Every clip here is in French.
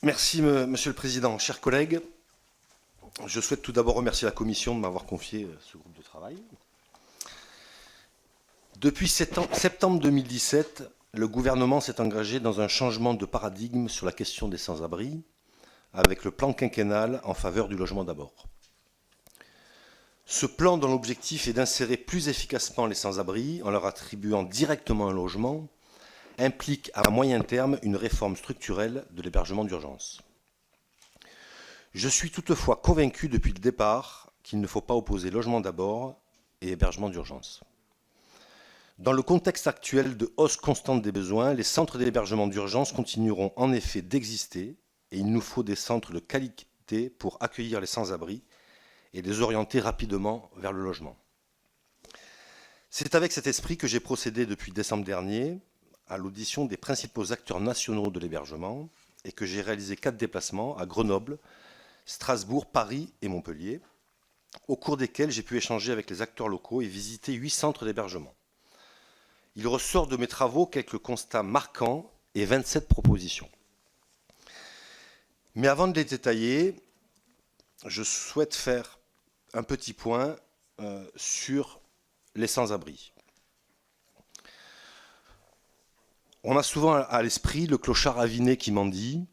Merci, Monsieur le Président. Chers collègues, je souhaite tout d'abord remercier la Commission de m'avoir confié ce groupe de travail. Depuis septembre 2017, le gouvernement s'est engagé dans un changement de paradigme sur la question des sans-abri, avec le plan quinquennal en faveur du logement d'abord. Ce plan, dont l'objectif est d'insérer plus efficacement les sans-abri en leur attribuant directement un logement, implique à moyen terme une réforme structurelle de l'hébergement d'urgence. Je suis toutefois convaincu depuis le départ qu'il ne faut pas opposer logement d'abord et hébergement d'urgence. Dans le contexte actuel de hausse constante des besoins, les centres d'hébergement d'urgence continueront en effet d'exister et il nous faut des centres de qualité pour accueillir les sans-abri et les orienter rapidement vers le logement. C'est avec cet esprit que j'ai procédé depuis décembre dernier à l'audition des principaux acteurs nationaux de l'hébergement et que j'ai réalisé 4 déplacements à Grenoble, Strasbourg, Paris et Montpellier, au cours desquels j'ai pu échanger avec les acteurs locaux et visiter 8 centres d'hébergement. Il ressort de mes travaux quelques constats marquants et 27 propositions. Mais avant de les détailler, je souhaite faire un petit point sur les sans-abri. On a souvent à l'esprit le clochard aviné qui mendie.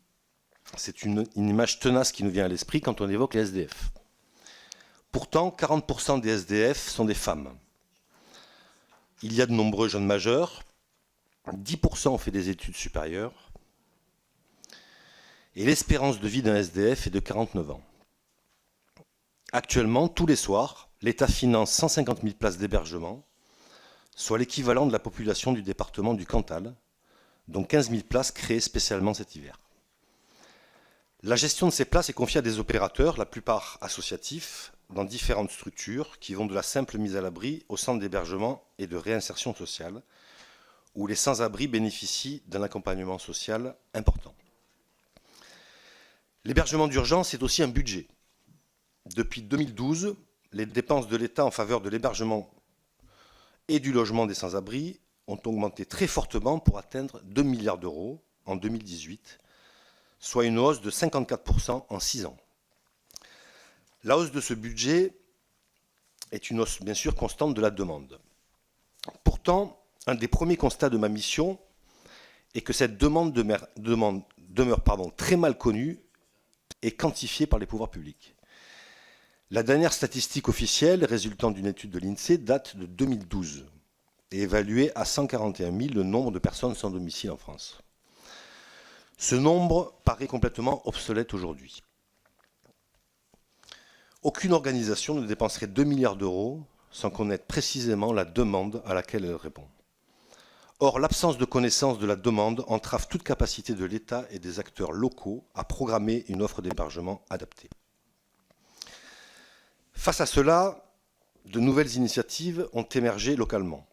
C'est une image tenace qui nous vient à l'esprit quand on évoque les SDF. Pourtant, 40% des SDF sont des femmes. Il y a de nombreux jeunes majeurs, 10% ont fait des études supérieures, et l'espérance de vie d'un SDF est de 49 ans. Actuellement, tous les soirs, l'État finance 150 000 places d'hébergement, soit l'équivalent de la population du département du Cantal, dont 15 000 places créées spécialement cet hiver. La gestion de ces places est confiée à des opérateurs, la plupart associatifs, dans différentes structures qui vont de la simple mise à l'abri au centre d'hébergement et de réinsertion sociale, où les sans-abri bénéficient d'un accompagnement social important. L'hébergement d'urgence est aussi un budget. Depuis 2012, les dépenses de l'État en faveur de l'hébergement et du logement des sans-abri ont augmenté très fortement pour atteindre 2 milliards d'euros en 2018, soit une hausse de 54% en 6 ans. La hausse de ce budget est une hausse bien sûr constante de la demande. Pourtant, un des premiers constats de ma mission est que cette demande demeure très mal connue et quantifiée par les pouvoirs publics. La dernière statistique officielle résultant d'une étude de l'INSEE date de 2012 et évaluée à 141 000 le nombre de personnes sans domicile en France. Ce nombre paraît complètement obsolète aujourd'hui. Aucune organisation ne dépenserait 2 milliards d'euros sans connaître précisément la demande à laquelle elle répond. Or, l'absence de connaissance de la demande entrave toute capacité de l'État et des acteurs locaux à programmer une offre d'hébergement adaptée. Face à cela, de nouvelles initiatives ont émergé localement.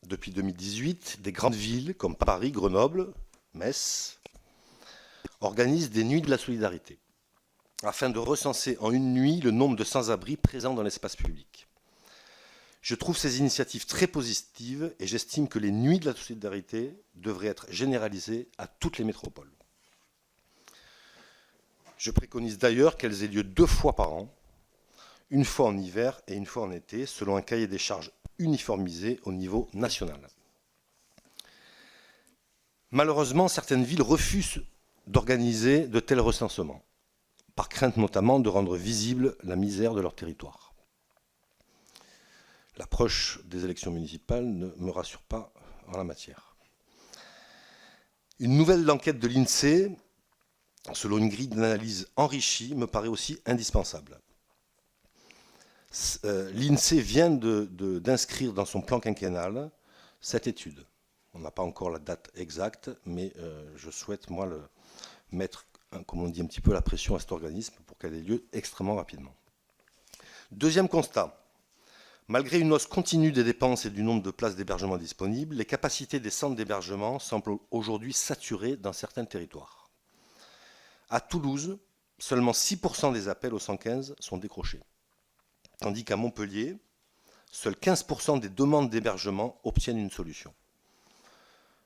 Depuis 2018, des grandes villes comme Paris, Grenoble, Metz organisent des nuits de la solidarité afin de recenser en une nuit le nombre de sans-abri présents dans l'espace public. Je trouve ces initiatives très positives et j'estime que les nuits de la solidarité devraient être généralisées à toutes les métropoles. Je préconise d'ailleurs qu'elles aient lieu 2 fois par an, une fois en hiver et une fois en été, selon un cahier des charges uniformisé au niveau national. Malheureusement, certaines villes refusent d'organiser de tels recensements, par crainte notamment de rendre visible la misère de leur territoire. L'approche des élections municipales ne me rassure pas en la matière. Une nouvelle enquête de l'INSEE, selon une grille d'analyse enrichie, me paraît aussi indispensable. L'INSEE vient d'inscrire dans son plan quinquennal cette étude. On n'a pas encore la date exacte, mais je souhaite, moi, mettre, comme on dit, un petit peu la pression à cet organisme pour qu'elle ait lieu extrêmement rapidement. Deuxième constat. Malgré une hausse continue des dépenses et du nombre de places d'hébergement disponibles, les capacités des centres d'hébergement semblent aujourd'hui saturées dans certains territoires. À Toulouse, seulement 6% des appels au 115 sont décrochés, tandis qu'à Montpellier, seuls 15% des demandes d'hébergement obtiennent une solution.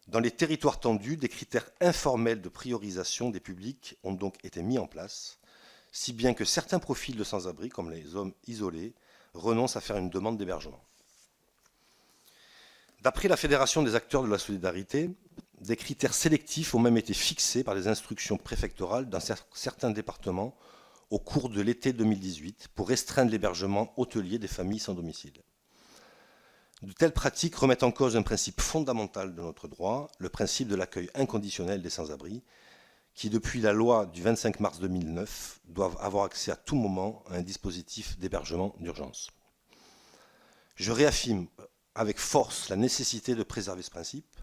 Dans les territoires tendus, des critères informels de priorisation des publics ont donc été mis en place, si bien que certains profils de sans-abri, comme les hommes isolés, renoncent à faire une demande d'hébergement. D'après la Fédération des acteurs de la solidarité, des critères sélectifs ont même été fixés par les instructions préfectorales dans certains départements au cours de l'été 2018 pour restreindre l'hébergement hôtelier des familles sans domicile. De telles pratiques remettent en cause un principe fondamental de notre droit, le principe de l'accueil inconditionnel des sans-abri, qui, depuis la loi du 25 mars 2009, doivent avoir accès à tout moment à un dispositif d'hébergement d'urgence. Je réaffirme avec force la nécessité de préserver ce principe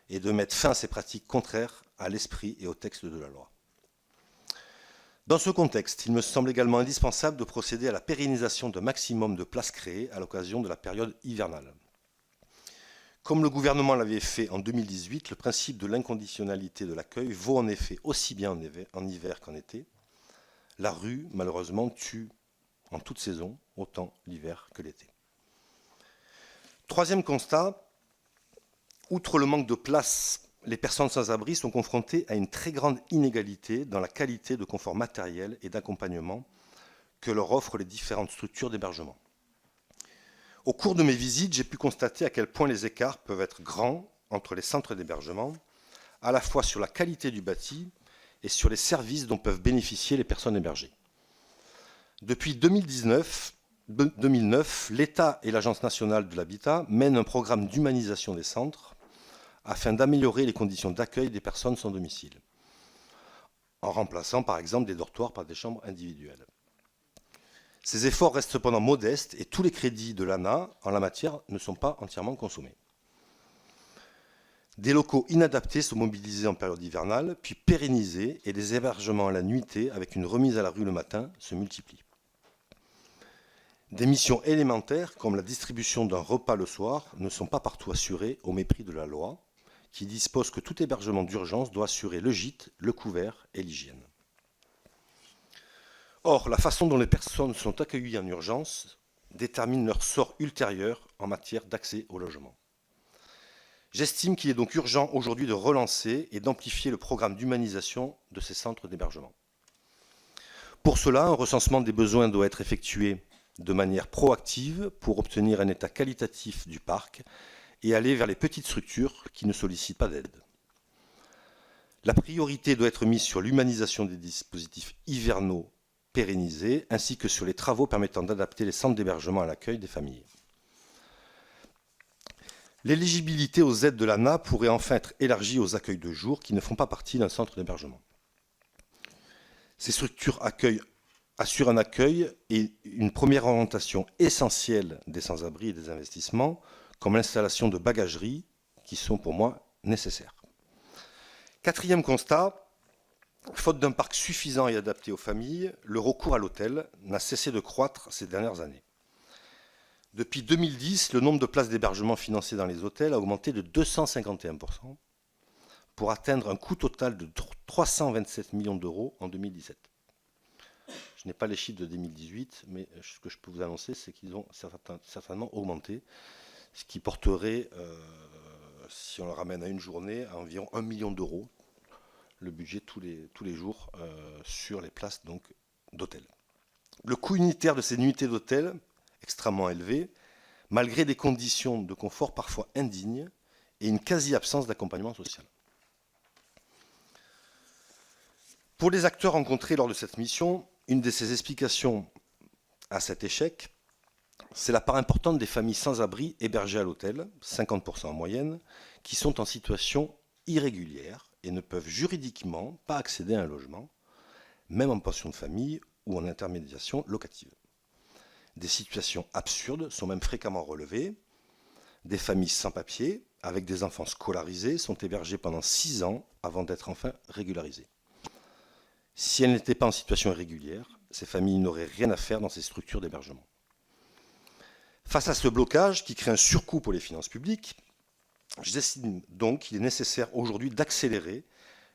et de mettre fin à ces pratiques contraires à l'esprit et au texte de la loi. Dans ce contexte, il me semble également indispensable de procéder à la pérennisation d'un maximum de places créées à l'occasion de la période hivernale. Comme le gouvernement l'avait fait en 2018, le principe de l'inconditionnalité de l'accueil vaut en effet aussi bien en hiver qu'en été. La rue, malheureusement, tue en toute saison, autant l'hiver que l'été. Troisième constat, outre le manque de place, les personnes sans abri sont confrontées à une très grande inégalité dans la qualité de confort matériel et d'accompagnement que leur offrent les différentes structures d'hébergement. Au cours de mes visites, j'ai pu constater à quel point les écarts peuvent être grands entre les centres d'hébergement, à la fois sur la qualité du bâti et sur les services dont peuvent bénéficier les personnes hébergées. Depuis 2009, l'État et l'Agence nationale de l'habitat mènent un programme d'humanisation des centres afin d'améliorer les conditions d'accueil des personnes sans domicile, en remplaçant par exemple des dortoirs par des chambres individuelles. Ces efforts restent cependant modestes et tous les crédits de l'ANA en la matière ne sont pas entièrement consommés. Des locaux inadaptés sont mobilisés en période hivernale, puis pérennisés, et des hébergements à la nuitée avec une remise à la rue le matin se multiplient. Des missions élémentaires, comme la distribution d'un repas le soir, ne sont pas partout assurées au mépris de la loi, qui dispose que tout hébergement d'urgence doit assurer le gîte, le couvert et l'hygiène. Or, la façon dont les personnes sont accueillies en urgence détermine leur sort ultérieur en matière d'accès au logement. J'estime qu'il est donc urgent aujourd'hui de relancer et d'amplifier le programme d'humanisation de ces centres d'hébergement. Pour cela, un recensement des besoins doit être effectué de manière proactive pour obtenir un état qualitatif du parc et aller vers les petites structures qui ne sollicitent pas d'aide. La priorité doit être mise sur l'humanisation des dispositifs hivernaux pérennisés, ainsi que sur les travaux permettant d'adapter les centres d'hébergement à l'accueil des familles. L'éligibilité aux aides de l'ANA pourrait enfin être élargie aux accueils de jour qui ne font pas partie d'un centre d'hébergement. Ces structures assurent un accueil et une première orientation essentielle des sans-abri et des investissements, comme l'installation de bagageries qui sont pour moi nécessaires. Quatrième constat, faute d'un parc suffisant et adapté aux familles, le recours à l'hôtel n'a cessé de croître ces dernières années. Depuis 2010, le nombre de places d'hébergement financées dans les hôtels a augmenté de 251% pour atteindre un coût total de 327 millions d'euros en 2017. Je n'ai pas les chiffres de 2018, mais ce que je peux vous annoncer, c'est qu'ils ont certainement augmenté, ce qui porterait, si on le ramène à une journée, à environ 1 million d'euros, le budget tous les jours sur les places d'hôtel. Le coût unitaire de ces nuitées d'hôtel, extrêmement élevé, malgré des conditions de confort parfois indignes et une quasi-absence d'accompagnement social. Pour les acteurs rencontrés lors de cette mission, une de ces explications à cet échec, c'est la part importante des familles sans abri hébergées à l'hôtel, 50% en moyenne, qui sont en situation irrégulière et ne peuvent juridiquement pas accéder à un logement, même en pension de famille ou en intermédiation locative. Des situations absurdes sont même fréquemment relevées. Des familles sans papier, avec des enfants scolarisés, sont hébergées pendant 6 ans avant d'être enfin régularisées. Si elles n'étaient pas en situation irrégulière, ces familles n'auraient rien à faire dans ces structures d'hébergement. Face à ce blocage qui crée un surcoût pour les finances publiques, j'estime donc qu'il est nécessaire aujourd'hui d'accélérer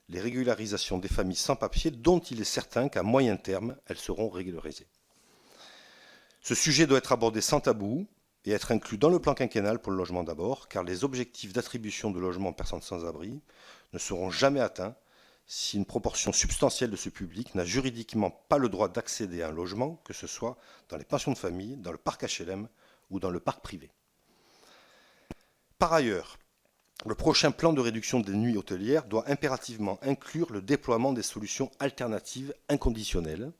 les régularisations des familles sans papier dont il est certain qu'à moyen terme, elles seront régularisées. Ce sujet doit être abordé sans tabou et être inclus dans le plan quinquennal pour le logement d'abord, car les objectifs d'attribution de logements aux personnes sans abri ne seront jamais atteints si une proportion substantielle de ce public n'a juridiquement pas le droit d'accéder à un logement, que ce soit dans les pensions de famille, dans le parc HLM ou dans le parc privé. Par ailleurs, le prochain plan de réduction des nuits hôtelières doit impérativement inclure le déploiement des solutions alternatives inconditionnelles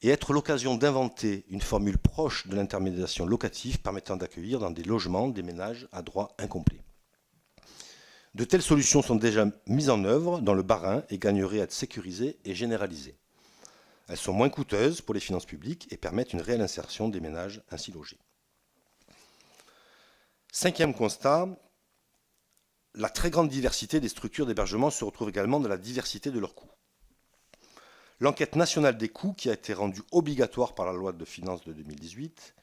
et être l'occasion d'inventer une formule proche de l'intermédiation locative permettant d'accueillir dans des logements des ménages à droit incomplet. De telles solutions sont déjà mises en œuvre dans le Bas-Rhin et gagneraient à être sécurisées et généralisées. Elles sont moins coûteuses pour les finances publiques et permettent une réelle insertion des ménages ainsi logés. Cinquième constat, la très grande diversité des structures d'hébergement se retrouve également dans la diversité de leurs coûts. L'enquête nationale des coûts, qui a été rendue obligatoire par la loi de finances de 2018,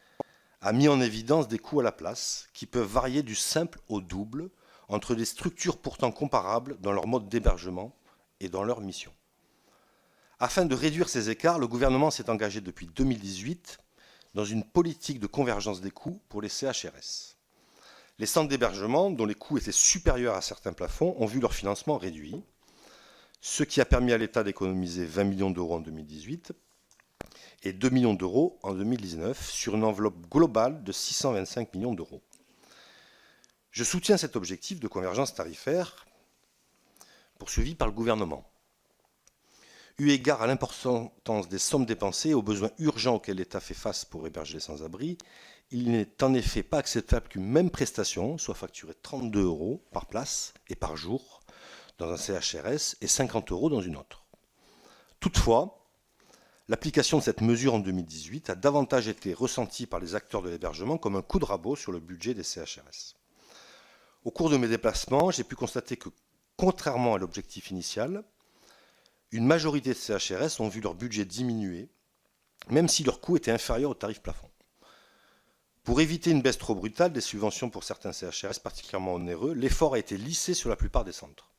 a mis en évidence des coûts à la place qui peuvent varier du simple au double entre des structures pourtant comparables dans leur mode d'hébergement et dans leur mission. Afin de réduire ces écarts, le gouvernement s'est engagé depuis 2018 dans une politique de convergence des coûts pour les CHRS. Les centres d'hébergement, dont les coûts étaient supérieurs à certains plafonds, ont vu leur financement réduit, ce qui a permis à l'État d'économiser 20 millions d'euros en 2018 et 2 millions d'euros en 2019 sur une enveloppe globale de 625 millions d'euros. Je soutiens cet objectif de convergence tarifaire poursuivi par le gouvernement. Eu égard à l'importance des sommes dépensées et aux besoins urgents auxquels l'État fait face pour héberger les sans-abri, il n'est en effet pas acceptable qu'une même prestation soit facturée 32 euros par place et par jour dans un CHRS et 50 euros dans une autre. Toutefois, l'application de cette mesure en 2018 a davantage été ressentie par les acteurs de l'hébergement comme un coup de rabot sur le budget des CHRS. Au cours de mes déplacements, j'ai pu constater que, contrairement à l'objectif initial, une majorité de CHRS ont vu leur budget diminuer, même si leur coût était inférieur au tarif plafond. Pour éviter une baisse trop brutale des subventions pour certains CHRS particulièrement onéreux, l'effort a été lissé sur la plupart des centres.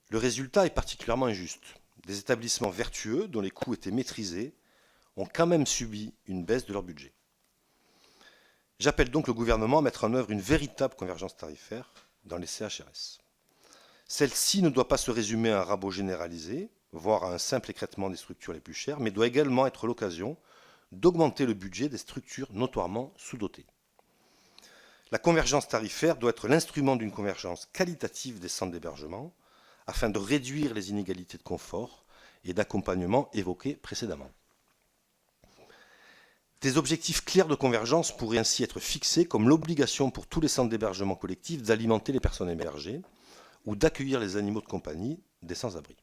Le résultat est particulièrement injuste. Des établissements vertueux, dont les coûts étaient maîtrisés, ont quand même subi une baisse de leur budget. J'appelle donc le gouvernement à mettre en œuvre une véritable convergence tarifaire dans les CHRS. Celle-ci ne doit pas se résumer à un rabot généralisé, voire à un simple écrêtement des structures les plus chères, mais doit également être l'occasion d'augmenter le budget des structures notoirement sous-dotées. La convergence tarifaire doit être l'instrument d'une convergence qualitative des centres d'hébergement afin de réduire les inégalités de confort et d'accompagnement évoquées précédemment. Des objectifs clairs de convergence pourraient ainsi être fixés comme l'obligation pour tous les centres d'hébergement collectif d'alimenter les personnes hébergées ou d'accueillir les animaux de compagnie des sans-abri.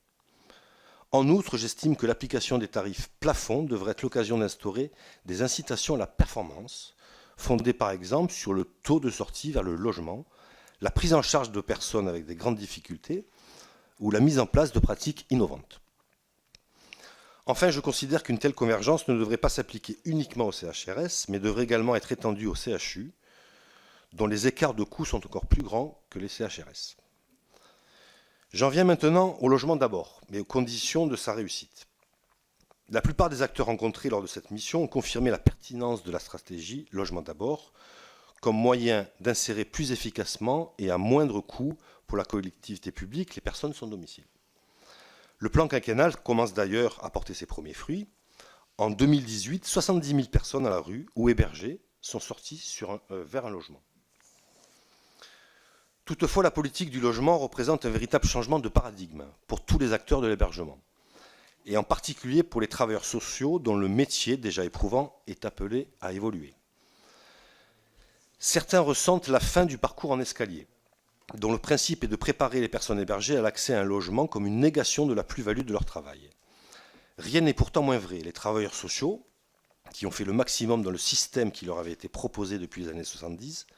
En outre, j'estime que l'application des tarifs plafonds devrait être l'occasion d'instaurer des incitations à la performance, fondées par exemple sur le taux de sortie vers le logement, la prise en charge de personnes avec des grandes difficultés ou la mise en place de pratiques innovantes. Enfin, je considère qu'une telle convergence ne devrait pas s'appliquer uniquement au CHRS, mais devrait également être étendue au CHU, dont les écarts de coûts sont encore plus grands que les CHRS. J'en viens maintenant au logement d'abord, mais aux conditions de sa réussite. La plupart des acteurs rencontrés lors de cette mission ont confirmé la pertinence de la stratégie Logement d'abord comme moyen d'insérer plus efficacement et à moindre coût pour la collectivité publique les personnes sans domicile. Le plan quinquennal commence d'ailleurs à porter ses premiers fruits. En 2018, 70 000 personnes à la rue ou hébergées sont sorties vers un logement. Toutefois, la politique du logement représente un véritable changement de paradigme pour tous les acteurs de l'hébergement, et en particulier pour les travailleurs sociaux dont le métier, déjà éprouvant, est appelé à évoluer. Certains ressentent la fin du parcours en escalier, dont le principe est de préparer les personnes hébergées à l'accès à un logement comme une négation de la plus-value de leur travail. Rien n'est pourtant moins vrai. Les travailleurs sociaux, qui ont fait le maximum dans le système qui leur avait été proposé depuis les années 70,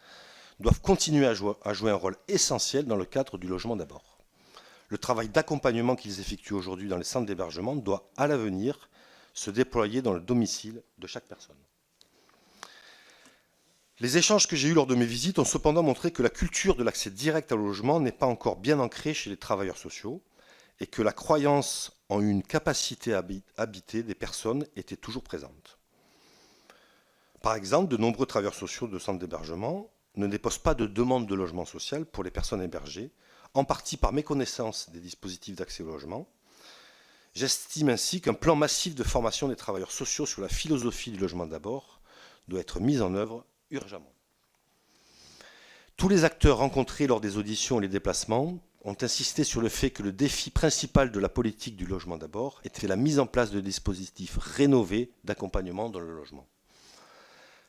doivent continuer à jouer un rôle essentiel dans le cadre du logement d'abord. Le travail d'accompagnement qu'ils effectuent aujourd'hui dans les centres d'hébergement doit, à l'avenir, se déployer dans le domicile de chaque personne. Les échanges que j'ai eus lors de mes visites ont cependant montré que la culture de l'accès direct au logement n'est pas encore bien ancrée chez les travailleurs sociaux et que la croyance en une capacité à habiter des personnes était toujours présente. Par exemple, de nombreux travailleurs sociaux de centres d'hébergement ne déposent pas de demande de logement social pour les personnes hébergées, en partie par méconnaissance des dispositifs d'accès au logement. J'estime ainsi qu'un plan massif de formation des travailleurs sociaux sur la philosophie du logement d'abord doit être mis en œuvre urgemment. Tous les acteurs rencontrés lors des auditions et les déplacements ont insisté sur le fait que le défi principal de la politique du logement d'abord était la mise en place de dispositifs rénovés d'accompagnement dans le logement.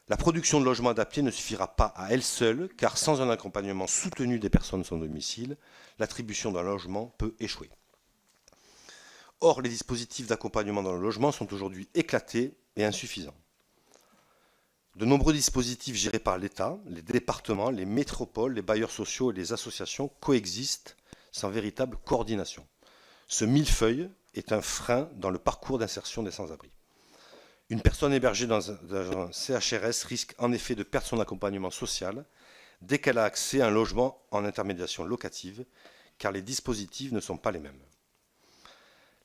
La production de logements adaptés ne suffira pas à elle seule, car sans un accompagnement soutenu des personnes sans domicile, l'attribution d'un logement peut échouer. Or, les dispositifs d'accompagnement dans le logement sont aujourd'hui éclatés et insuffisants. De nombreux dispositifs gérés par l'État, les départements, les métropoles, les bailleurs sociaux et les associations coexistent sans véritable coordination. Ce millefeuille est un frein dans le parcours d'insertion des sans-abri. Une personne hébergée dans un CHRS risque en effet de perdre son accompagnement social dès qu'elle a accès à un logement en intermédiation locative, car les dispositifs ne sont pas les mêmes.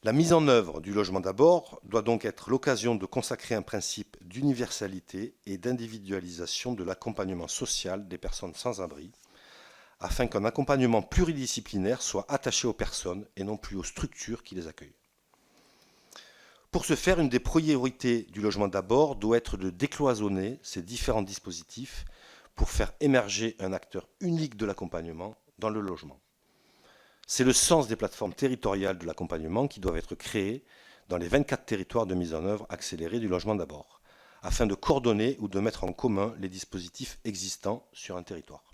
La mise en œuvre du logement d'abord doit donc être l'occasion de consacrer un principe d'universalité et d'individualisation de l'accompagnement social des personnes sans abri, afin qu'un accompagnement pluridisciplinaire soit attaché aux personnes et non plus aux structures qui les accueillent. Pour ce faire, une des priorités du logement d'abord doit être de décloisonner ces différents dispositifs pour faire émerger un acteur unique de l'accompagnement dans le logement. C'est le sens des plateformes territoriales de l'accompagnement qui doivent être créées dans les 24 territoires de mise en œuvre accélérée du logement d'abord, afin de coordonner ou de mettre en commun les dispositifs existants sur un territoire.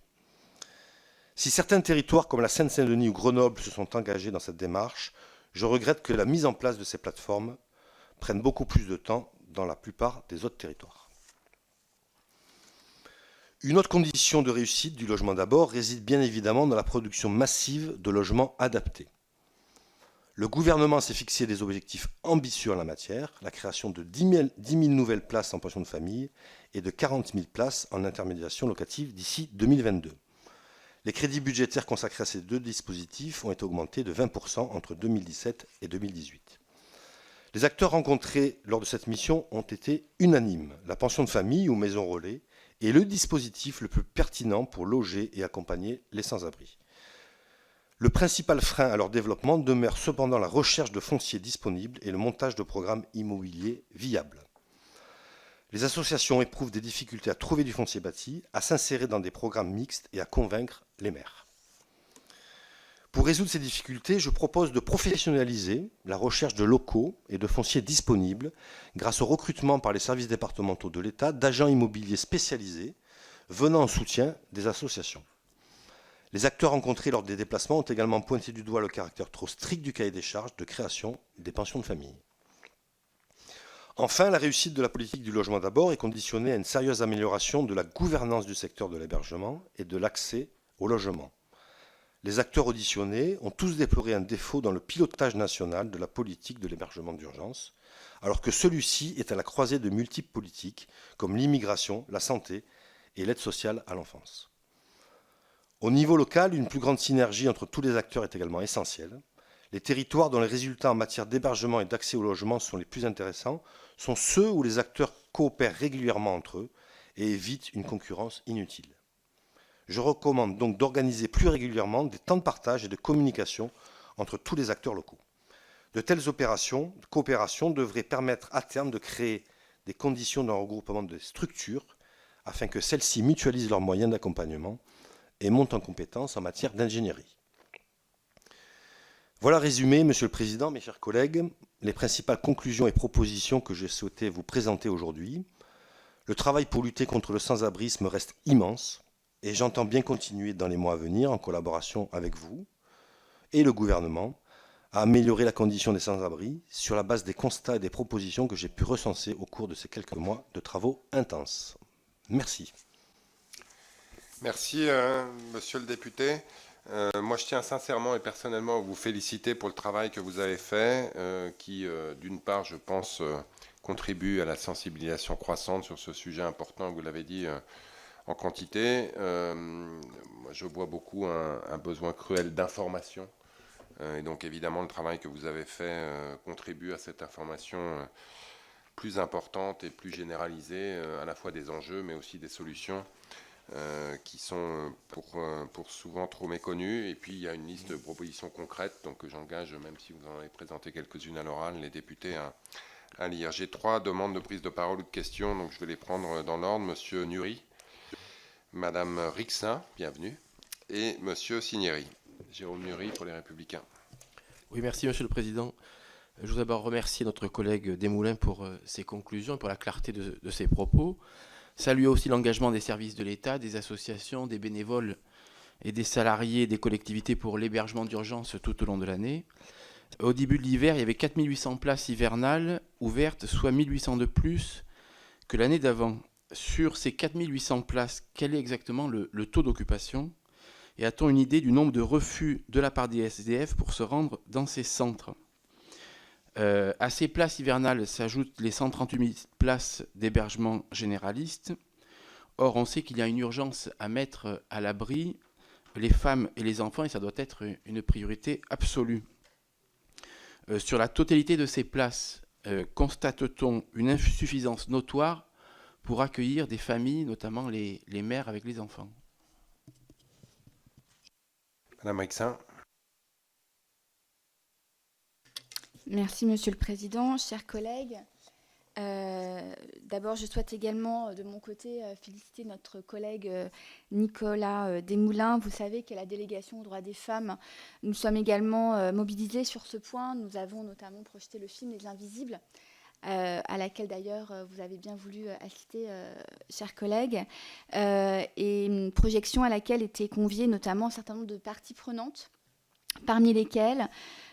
Si certains territoires comme la Seine-Saint-Denis ou Grenoble se sont engagés dans cette démarche, je regrette que la mise en place de ces plateformes prenne beaucoup plus de temps dans la plupart des autres territoires. Une autre condition de réussite du logement d'abord réside bien évidemment dans la production massive de logements adaptés. Le gouvernement s'est fixé des objectifs ambitieux en la matière, la création de 10 000 nouvelles places en pension de famille et de 40 000 places en intermédiation locative d'ici 2022. Les crédits budgétaires consacrés à ces deux dispositifs ont été augmentés de 20% entre 2017 et 2018. Les acteurs rencontrés lors de cette mission ont été unanimes. La pension de famille ou maison relais est le dispositif le plus pertinent pour loger et accompagner les sans-abri. Le principal frein à leur développement demeure cependant la recherche de foncier disponible et le montage de programmes immobiliers viables. Les associations éprouvent des difficultés à trouver du foncier bâti, à s'insérer dans des programmes mixtes et à convaincre les maires. Pour résoudre ces difficultés, je propose de professionnaliser la recherche de locaux et de fonciers disponibles grâce au recrutement par les services départementaux de l'État d'agents immobiliers spécialisés venant en soutien des associations. Les acteurs rencontrés lors des déplacements ont également pointé du doigt le caractère trop strict du cahier des charges de création des pensions de famille. Enfin, la réussite de la politique du logement d'abord est conditionnée à une sérieuse amélioration de la gouvernance du secteur de l'hébergement et de l'accès au logement. Les acteurs auditionnés ont tous déploré un défaut dans le pilotage national de la politique de l'hébergement d'urgence, alors que celui-ci est à la croisée de multiples politiques, comme l'immigration, la santé et l'aide sociale à l'enfance. Au niveau local, une plus grande synergie entre tous les acteurs est également essentielle. Les territoires dont les résultats en matière d'hébergement et d'accès au logement sont les plus intéressants sont ceux où les acteurs coopèrent régulièrement entre eux et évitent une concurrence inutile. Je recommande donc d'organiser plus régulièrement des temps de partage et de communication entre tous les acteurs locaux. De telles opérations de coopération devraient permettre à terme de créer des conditions d'un regroupement de structures afin que celles-ci mutualisent leurs moyens d'accompagnement et montent en compétences en matière d'ingénierie. Voilà résumé, Monsieur le Président, mes chers collègues, les principales conclusions et propositions que j'ai souhaité vous présenter aujourd'hui. Le travail pour lutter contre le sans-abrisme reste immense et j'entends bien continuer dans les mois à venir, en collaboration avec vous et le gouvernement, à améliorer la condition des sans-abri sur la base des constats et des propositions que j'ai pu recenser au cours de ces quelques mois de travaux intenses. Merci. Merci, monsieur le député. Moi, je tiens sincèrement et personnellement à vous féliciter pour le travail que vous avez fait, qui, d'une part, je pense, contribue à la sensibilisation croissante sur ce sujet important, vous l'avez dit, en quantité. Moi, je vois beaucoup un besoin cruel d'information. Et donc, évidemment, le travail que vous avez fait contribue à cette information plus importante et plus généralisée, à la fois des enjeux mais aussi des solutions qui sont pour souvent trop méconnues. Et puis il y a une liste de propositions concrètes, donc j'engage, même si vous en avez présenté quelques-unes à l'oral, les députés à lire. J'ai 3 demandes de prise de parole ou de questions, donc je vais les prendre dans l'ordre. Monsieur Nury, Madame Rixin, bienvenue, et Monsieur Cinieri. Jérôme Nury pour les Républicains. Oui, merci Monsieur le Président. Je voudrais d'abord remercier notre collègue Desmoulins pour ses conclusions et pour la clarté de ses propos. Saluer aussi l'engagement des services de l'État, des associations, des bénévoles et des salariés des collectivités pour l'hébergement d'urgence tout au long de l'année. Au début de l'hiver, il y avait 4800 places hivernales ouvertes, soit 1800 de plus que l'année d'avant. Sur ces 4800 places, quel est exactement le taux d'occupation ? Et a-t-on une idée du nombre de refus de la part des SDF pour se rendre dans ces centres ? À ces places hivernales s'ajoutent les 138 000 places d'hébergement généraliste. Or, on sait qu'il y a une urgence à mettre à l'abri les femmes et les enfants, et ça doit être une priorité absolue. Sur la totalité de ces places, constate-t-on une insuffisance notoire pour accueillir des familles, notamment les mères avec les enfants ? Madame Rixin. Merci Monsieur le Président, chers collègues. D'abord, je souhaite également, de mon côté, féliciter notre collègue Nicolas Desmoulins. Vous savez qu'à la délégation aux droits des femmes, nous sommes également mobilisés sur ce point. Nous avons notamment projeté le film Les Invisibles, à laquelle d'ailleurs vous avez bien voulu assister, chers collègues, et une projection à laquelle étaient conviés notamment un certain nombre de parties prenantes, parmi lesquelles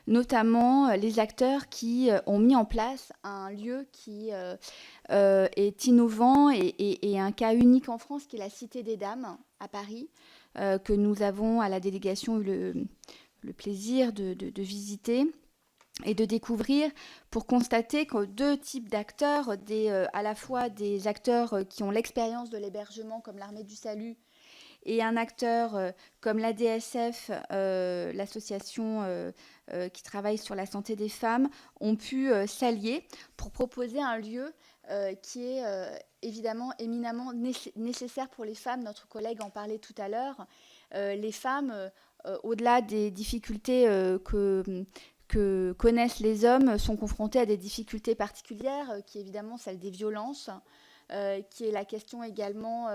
notamment les acteurs qui ont mis en place un lieu qui est innovant et un cas unique en France, qui est la Cité des Dames à Paris, que nous avons à la délégation eu le plaisir de visiter et de découvrir, pour constater que 2 types d'acteurs, à la fois des acteurs qui ont l'expérience de l'hébergement comme l'Armée du Salut, et un acteur comme l'ADSF, l'association qui travaille sur la santé des femmes, ont pu s'allier pour proposer un lieu qui est évidemment éminemment nécessaire pour les femmes. Notre collègue en parlait tout à l'heure. Les femmes, au-delà des difficultés que connaissent les hommes, sont confrontées à des difficultés particulières, qui est évidemment celle des violences, qui est la question également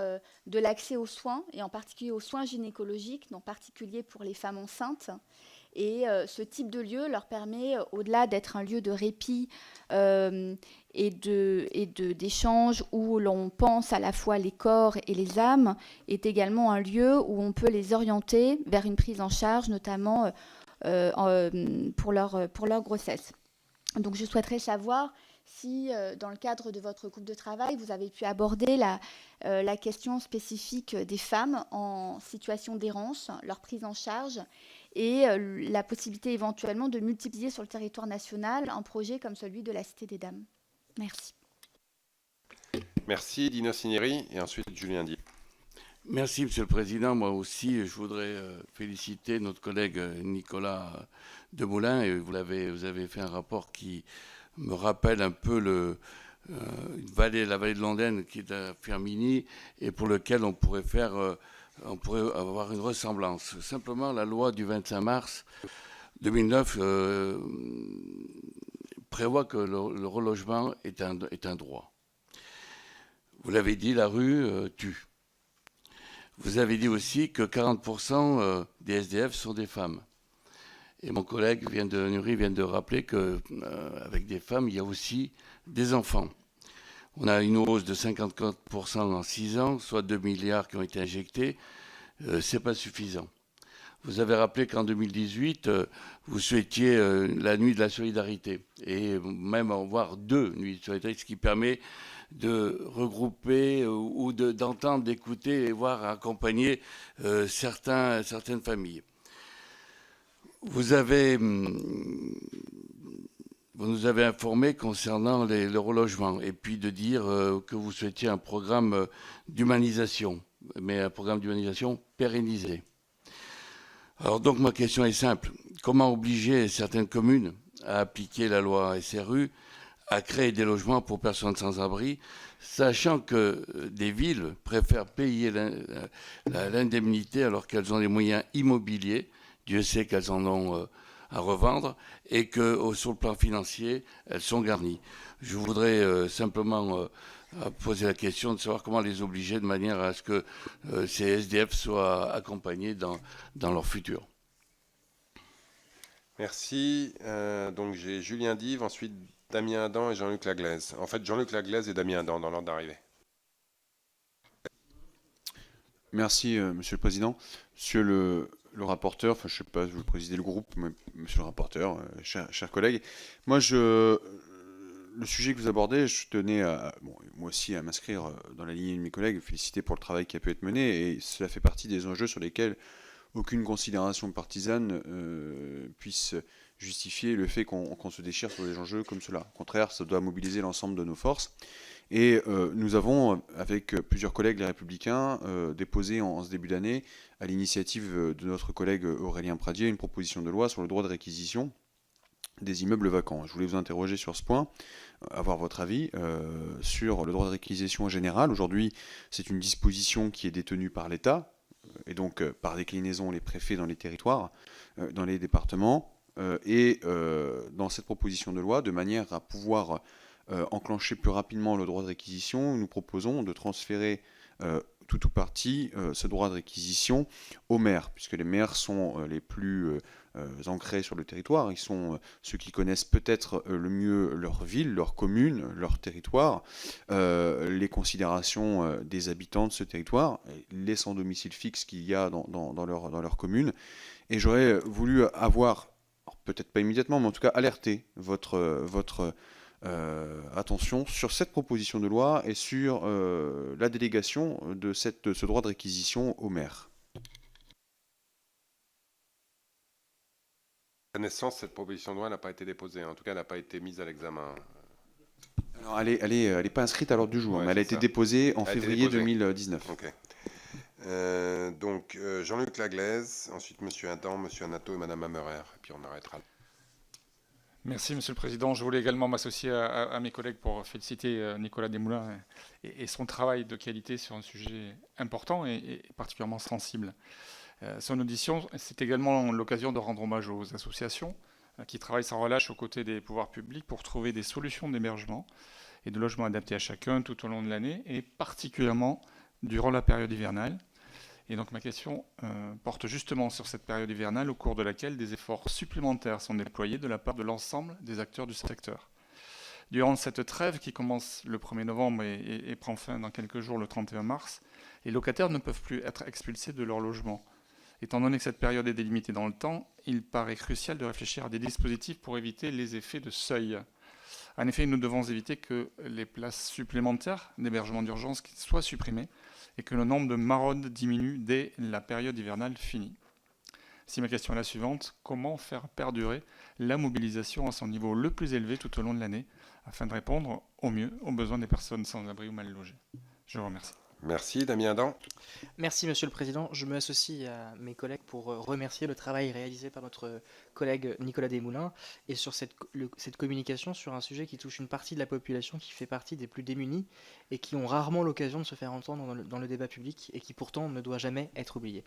de l'accès aux soins, et en particulier aux soins gynécologiques, en particulier pour les femmes enceintes. Et ce type de lieu leur permet, au-delà d'être un lieu de répit et d'échange où l'on pense à la fois les corps et les âmes, est également un lieu où on peut les orienter vers une prise en charge, notamment pour leur grossesse. Donc je souhaiterais savoir si, dans le cadre de votre groupe de travail, vous avez pu aborder la question spécifique des femmes en situation d'errance, leur prise en charge, et la possibilité éventuellement de multiplier sur le territoire national un projet comme celui de la Cité des Dames. Merci. Merci, Dino Cinieri, et ensuite Julien Dier. Merci, Monsieur le Président. Moi aussi, je voudrais féliciter notre collègue Nicolas Desmoulins. Et vous avez fait un rapport qui me rappelle un peu la vallée de l'Ondaine, qui est à Firminy, et pour lequel on pourrait avoir une ressemblance. Simplement, la loi du 25 mars 2009 prévoit que le relogement est un droit. Vous l'avez dit, la rue tue. Vous avez dit aussi que 40% des SDF sont des femmes. Et mon collègue Nury vient de rappeler qu'avec des femmes, il y a aussi des enfants. On a une hausse de 54% en 6 ans, soit 2 milliards qui ont été injectés. Ce n'est pas suffisant. Vous avez rappelé qu'en 2018, vous souhaitiez la nuit de la solidarité, et même avoir 2 nuits de solidarité, ce qui permet de regrouper ou d'entendre, d'écouter et voir accompagner certaines familles. Vous nous avez informé concernant le relogement, et puis de dire que vous souhaitiez un programme d'humanisation, mais un programme d'humanisation pérennisé. Alors donc ma question est simple. Comment obliger certaines communes à appliquer la loi SRU à créer des logements pour personnes sans abri, sachant que des villes préfèrent payer l'indemnité alors qu'elles ont des moyens immobiliers. Dieu sait qu'elles en ont à revendre et que sur le plan financier, elles sont garnies. Je voudrais simplement poser la question de savoir comment les obliger de manière à ce que ces SDF soient accompagnés dans leur futur. Merci. Donc j'ai Julien Dive, ensuite Damien Adam et Jean-Luc Laglaise. En fait, Jean-Luc Laglaise et Damien Adam dans l'ordre d'arrivée. Merci, Monsieur le Président. Monsieur le rapporteur, enfin je ne sais pas, vous présidez le groupe, mais Monsieur le rapporteur, chers collègues, moi le sujet que vous abordez, je tenais moi aussi à m'inscrire dans la lignée de mes collègues, féliciter pour le travail qui a pu être mené, et cela fait partie des enjeux sur lesquels aucune considération partisane puisse justifier le fait qu'on se déchire sur des enjeux comme cela. Au contraire, ça doit mobiliser l'ensemble de nos forces. Et nous avons, avec plusieurs collègues les Républicains, déposé en ce début d'année, à l'initiative de notre collègue Aurélien Pradier, une proposition de loi sur le droit de réquisition des immeubles vacants. Je voulais vous interroger sur ce point, avoir votre avis sur le droit de réquisition en général. Aujourd'hui, c'est une disposition qui est détenue par l'État, et donc par déclinaison les préfets dans les territoires, dans les départements, et dans cette proposition de loi, de manière à pouvoir enclencher plus rapidement le droit de réquisition, nous proposons de transférer tout ou partie ce droit de réquisition aux maires, puisque les maires sont les plus ancrés sur le territoire. Ils sont ceux qui connaissent peut-être le mieux leur ville, leur commune, leur territoire, les considérations des habitants de ce territoire, les sans domicile fixe qu'il y a dans leur commune. Et j'aurais voulu avoir, peut-être pas immédiatement, mais en tout cas alerter votre attention sur cette proposition de loi et sur la délégation de ce droit de réquisition au maire. À connaissance, cette proposition de loi n'a pas été déposée. En tout cas, elle n'a pas été mise à l'examen. Alors, elle est pas inscrite à l'ordre du jour, Ouais, mais elle a été déposée en février 2019. Ok. Donc, Jean-Luc Laglaise, ensuite Monsieur Adam, Monsieur Anato et Madame Hammerer. Et puis on arrêtera. Merci, Monsieur le Président. Je voulais également m'associer à mes collègues pour féliciter Nicolas Desmoulins et son travail de qualité sur un sujet important et particulièrement sensible. Son audition, c'est également l'occasion de rendre hommage aux associations qui travaillent sans relâche aux côtés des pouvoirs publics pour trouver des solutions d'hébergement et de logement adaptés à chacun tout au long de l'année et particulièrement durant la période hivernale. Et donc ma question porte justement sur cette période hivernale au cours de laquelle des efforts supplémentaires sont déployés de la part de l'ensemble des acteurs du secteur. Durant cette trêve qui commence le 1er novembre et prend fin dans quelques jours le 31 mars, les locataires ne peuvent plus être expulsés de leur logement. Étant donné que cette période est délimitée dans le temps, il paraît crucial de réfléchir à des dispositifs pour éviter les effets de seuil. En effet, nous devons éviter que les places supplémentaires d'hébergement d'urgence soient supprimées et que le nombre de maraudes diminue dès la période hivernale finie. Si ma question est la suivante, comment faire perdurer la mobilisation à son niveau le plus élevé tout au long de l'année afin de répondre au mieux aux besoins des personnes sans abri ou mal logées? Je vous remercie. Merci, Damien Adam. Merci, Monsieur le Président. Je me associe à mes collègues pour remercier le travail réalisé par notre collègue Nicolas Desmoulins et sur cette communication sur un sujet qui touche une partie de la population qui fait partie des plus démunis et qui ont rarement l'occasion de se faire entendre dans le débat public et qui pourtant ne doit jamais être oublié.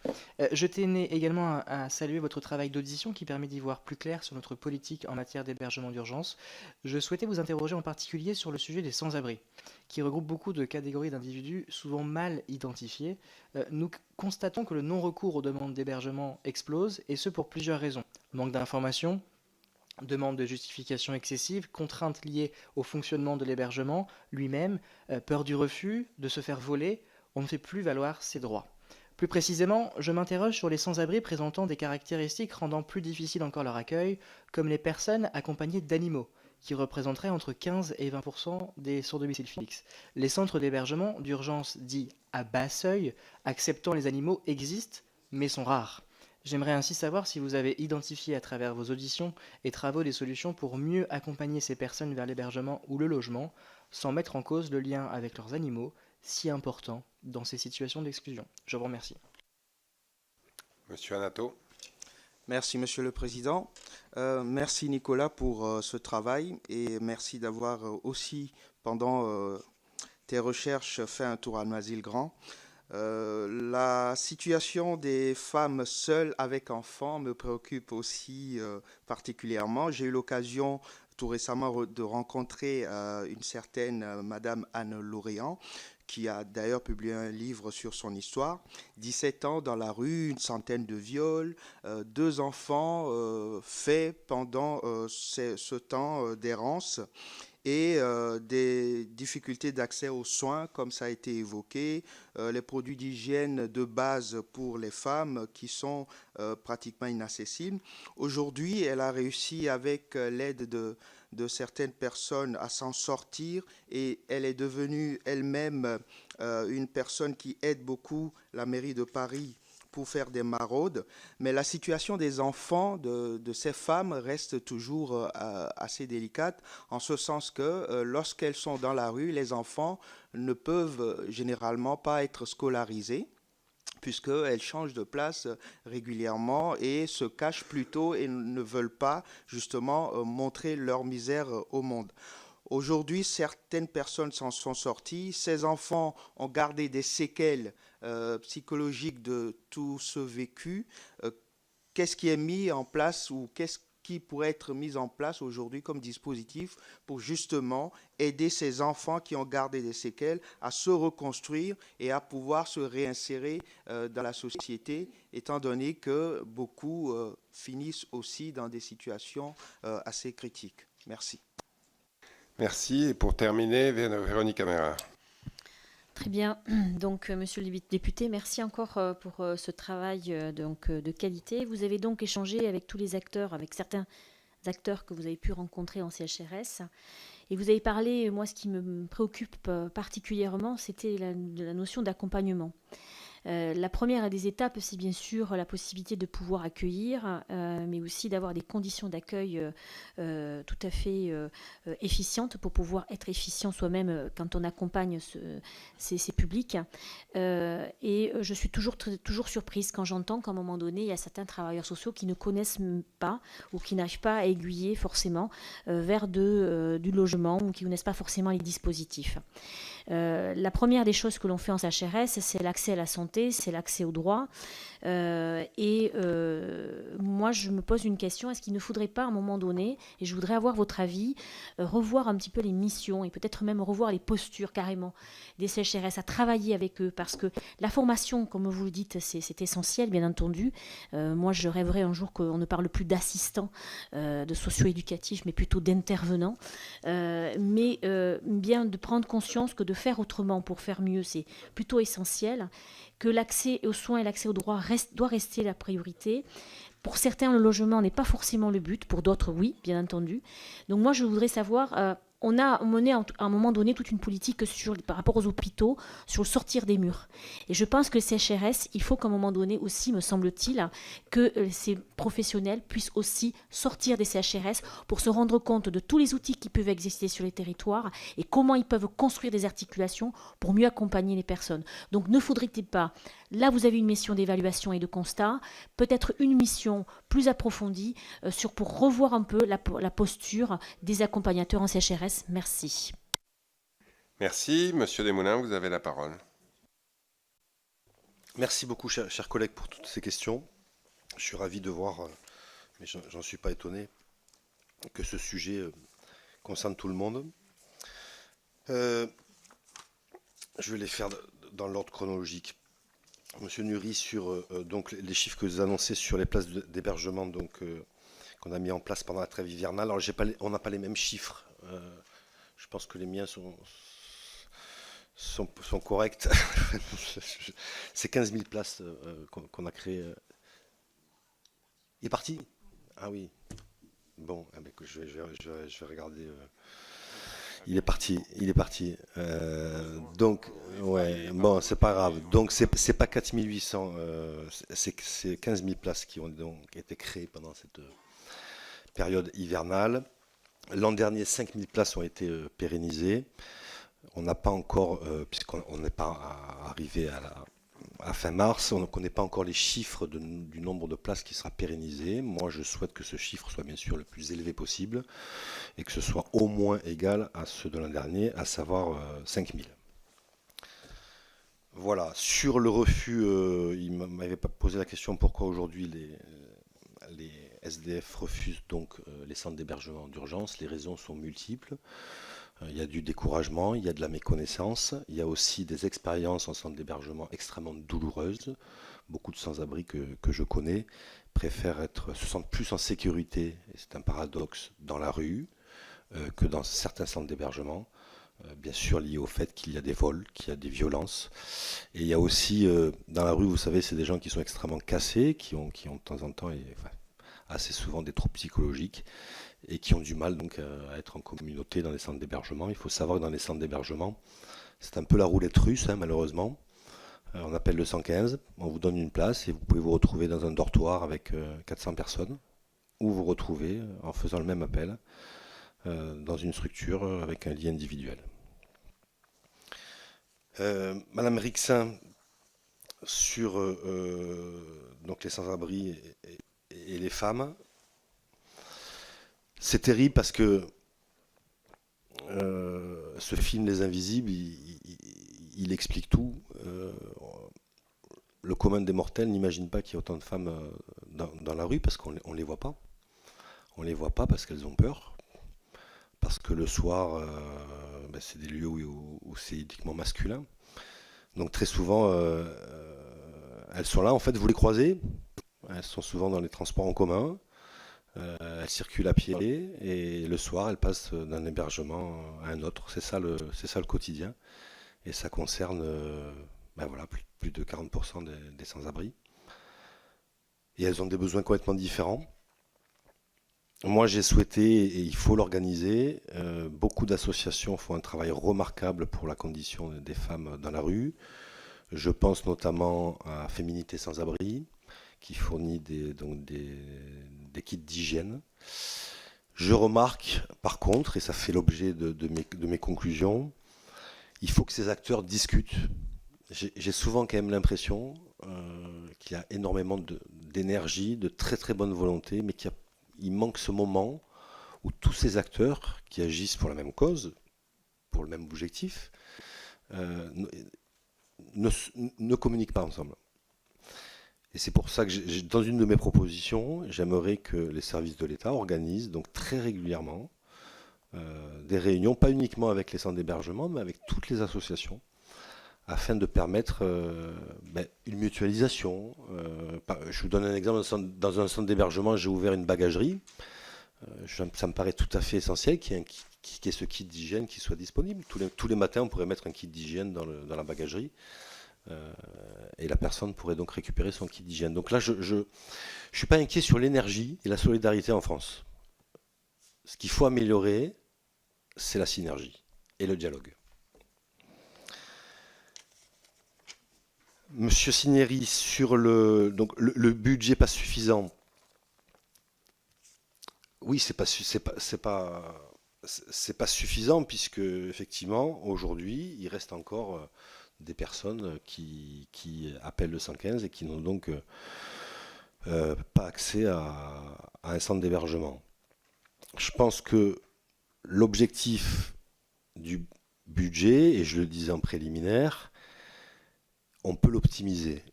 Je tenais également à saluer votre travail d'audition qui permet d'y voir plus clair sur notre politique en matière d'hébergement d'urgence. Je souhaitais vous interroger en particulier sur le sujet des sans-abri, qui regroupe beaucoup de catégories d'individus souvent mal identifiés. Nous constatons que le non-recours aux demandes d'hébergement explose, et ce pour plusieurs raisons. Manque d'informations, demande de justification excessive, contraintes liées au fonctionnement de l'hébergement lui-même, peur du refus, de se faire voler, on ne fait plus valoir ses droits. Plus précisément, je m'interroge sur les sans-abri présentant des caractéristiques rendant plus difficile encore leur accueil, comme les personnes accompagnées d'animaux, qui représenteraient entre 15 et 20% des sans-domicile fixe. Les centres d'hébergement d'urgence dits à bas seuil, acceptant les animaux, existent, mais sont rares. J'aimerais ainsi savoir si vous avez identifié à travers vos auditions et travaux des solutions pour mieux accompagner ces personnes vers l'hébergement ou le logement, sans mettre en cause le lien avec leurs animaux, si important dans ces situations d'exclusion. Je vous remercie. Monsieur Anato. Merci, Monsieur le Président. Merci, Nicolas, pour ce travail et merci d'avoir aussi, pendant tes recherches, fait un tour à Noisy-le-Grand. La situation des femmes seules avec enfants me préoccupe aussi particulièrement. J'ai eu l'occasion tout récemment de rencontrer une certaine Madame Anne Lorient, qui a d'ailleurs publié un livre sur son histoire. 17 ans dans la rue, une centaine de viols, 2 enfants faits pendant ce temps d'errance et des difficultés d'accès aux soins, comme ça a été évoqué, les produits d'hygiène de base pour les femmes qui sont pratiquement inaccessibles. Aujourd'hui, elle a réussi avec l'aide de certaines personnes à s'en sortir et elle est devenue elle-même une personne qui aide beaucoup la mairie de Paris pour faire des maraudes, mais la situation des enfants de ces femmes reste toujours assez délicate, en ce sens que lorsqu'elles sont dans la rue, les enfants ne peuvent généralement pas être scolarisés, puisqu'elles changent de place régulièrement et se cachent plutôt et ne veulent pas justement montrer leur misère au monde. Aujourd'hui, certaines personnes s'en sont sorties. Ces enfants ont gardé des séquelles psychologiques de tout ce vécu. Qu'est-ce qui est mis en place ou qu'est-ce qui pourrait être mis en place aujourd'hui comme dispositif pour justement aider ces enfants qui ont gardé des séquelles à se reconstruire et à pouvoir se réinsérer dans la société, étant donné que beaucoup finissent aussi dans des situations assez critiques. Merci. Merci. Et pour terminer, Véronique Amera. Très bien. Donc, monsieur le député, merci encore pour ce travail de qualité. Vous avez donc échangé avec tous les acteurs, avec certains acteurs que vous avez pu rencontrer en CHRS. Et vous avez parlé, moi, ce qui me préoccupe particulièrement, c'était la notion d'accompagnement. La première des étapes, c'est bien sûr la possibilité de pouvoir accueillir, mais aussi d'avoir des conditions d'accueil tout à fait efficientes pour pouvoir être efficient soi-même quand on accompagne ces publics. Et je suis toujours surprise quand j'entends qu'à un moment donné, il y a certains travailleurs sociaux qui ne connaissent pas ou qui n'arrivent pas à aiguiller forcément vers du logement ou qui ne connaissent pas forcément les dispositifs. La première des choses que l'on fait en CHRS, c'est l'accès à la santé, c'est l'accès au droit. Moi, je me pose une question, est-ce qu'il ne faudrait pas à un moment donné, et je voudrais avoir votre avis, revoir un petit peu les missions et peut-être même revoir les postures carrément des CHRS, à travailler avec eux, parce que la formation, comme vous le dites, c'est essentiel, bien entendu. Moi, je rêverais un jour qu'on ne parle plus d'assistants de socio-éducatifs, mais plutôt d'intervenants. Mais bien de prendre conscience que de faire autrement pour faire mieux, c'est plutôt essentiel, que l'accès aux soins et l'accès au droit doit rester la priorité. Pour certains, le logement n'est pas forcément le but, pour d'autres, oui, bien entendu. Donc moi, je voudrais savoir... on a mené à un moment donné toute une politique par rapport aux hôpitaux, sur le sortir des murs. Et je pense que le CHRS, il faut qu'à un moment donné aussi, me semble-t-il, que ces professionnels puissent aussi sortir des CHRS pour se rendre compte de tous les outils qui peuvent exister sur les territoires et comment ils peuvent construire des articulations pour mieux accompagner les personnes. Donc ne faudrait-il pas, là vous avez une mission d'évaluation et de constat, peut-être une mission plus approfondie pour revoir un peu la posture des accompagnateurs en CHRS. Merci. Merci. Monsieur Desmoulins, vous avez la parole. Merci beaucoup, chers collègues, pour toutes ces questions. Je suis ravi de voir, mais j'en suis pas étonné, que ce sujet concerne tout le monde. Je vais les faire dans l'ordre chronologique. Monsieur Nury, sur donc, les chiffres que vous annoncez sur les places d'hébergement qu'on a mis en place pendant la trêve hivernale. Alors, on n'a pas les mêmes chiffres. Je pense que les miens sont corrects. C'est 15 000 places qu'on a créées. Il est parti? Ah oui. Bon, je vais regarder. Il est parti. Donc, ouais, bon, c'est pas grave. Donc, c'est pas 4 800, c'est 15 000 places qui ont donc été créées pendant cette période hivernale. L'an dernier, 5 000 places ont été pérennisées. On n'a pas encore, puisqu'on n'est pas arrivé à fin mars. On ne connaît pas encore les chiffres du nombre de places qui sera pérennisé. Moi, je souhaite que ce chiffre soit bien sûr le plus élevé possible et que ce soit au moins égal à ceux de l'an dernier, à savoir 5000. Voilà. Sur le refus, il m'avait posé la question pourquoi aujourd'hui les SDF refusent donc les centres d'hébergement d'urgence. Les raisons sont multiples. Il y a du découragement, il y a de la méconnaissance, il y a aussi des expériences en centre d'hébergement extrêmement douloureuses. Beaucoup de sans-abri que je connais se sentent plus en sécurité, et c'est un paradoxe, dans la rue que dans certains centres d'hébergement. Bien sûr lié au fait qu'il y a des vols, qu'il y a des violences. Et il y a aussi, dans la rue, vous savez, c'est des gens qui sont extrêmement cassés, qui ont de temps en temps, assez souvent des troubles psychologiques, et qui ont du mal donc à être en communauté dans les centres d'hébergement. Il faut savoir que dans les centres d'hébergement, c'est un peu la roulette russe, malheureusement. On appelle le 115, on vous donne une place et vous pouvez vous retrouver dans un dortoir avec 400 personnes, ou vous retrouvez, en faisant le même appel, dans une structure avec un lit individuel. Madame Rixin, sur donc les sans-abri et les femmes, c'est terrible parce que ce film Les Invisibles, il explique tout. Le commun des mortels n'imagine pas qu'il y a autant de femmes dans la rue parce qu'on ne les voit pas. On ne les voit pas parce qu'elles ont peur. Parce que le soir, c'est des lieux où c'est uniquement masculin. Donc très souvent, elles sont là. En fait, vous les croisez. Elles sont souvent dans les transports en commun. Elles circulent à pied et le soir, elles passent d'un hébergement à un autre. C'est ça le quotidien. Et ça concerne plus de 40% des sans-abri. Et elles ont des besoins complètement différents. Moi, j'ai souhaité, et il faut l'organiser, beaucoup d'associations font un travail remarquable pour la condition des femmes dans la rue. Je pense notamment à Féminité sans abri, qui fournit des kits d'hygiène. Je remarque, par contre, et ça fait l'objet de mes conclusions, il faut que ces acteurs discutent. J'ai souvent quand même l'impression qu'il y a énormément d'énergie, de très très bonne volonté, mais il manque ce moment où tous ces acteurs qui agissent pour la même cause, pour le même objectif, ne communiquent pas ensemble. Et c'est pour ça que dans une de mes propositions, j'aimerais que les services de l'État organisent donc très régulièrement des réunions, pas uniquement avec les centres d'hébergement, mais avec toutes les associations, afin de permettre une mutualisation. Je vous donne un exemple, dans un centre d'hébergement, j'ai ouvert une bagagerie. Ça me paraît tout à fait essentiel qu'il y ait ce kit d'hygiène qui soit disponible. Tous les matins, on pourrait mettre un kit d'hygiène dans la bagagerie. Et la personne pourrait donc récupérer son kit d'hygiène. Donc là, je ne suis pas inquiet sur l'énergie et la solidarité en France. Ce qu'il faut améliorer, c'est la synergie et le dialogue. Monsieur Cinieri, sur le budget pas suffisant. Oui, c'est pas suffisant puisque effectivement aujourd'hui il reste encore des personnes qui appellent le 115 et qui n'ont donc pas accès à un centre d'hébergement. Je pense que l'objectif du budget, et je le disais en préliminaire, on peut l'optimiser.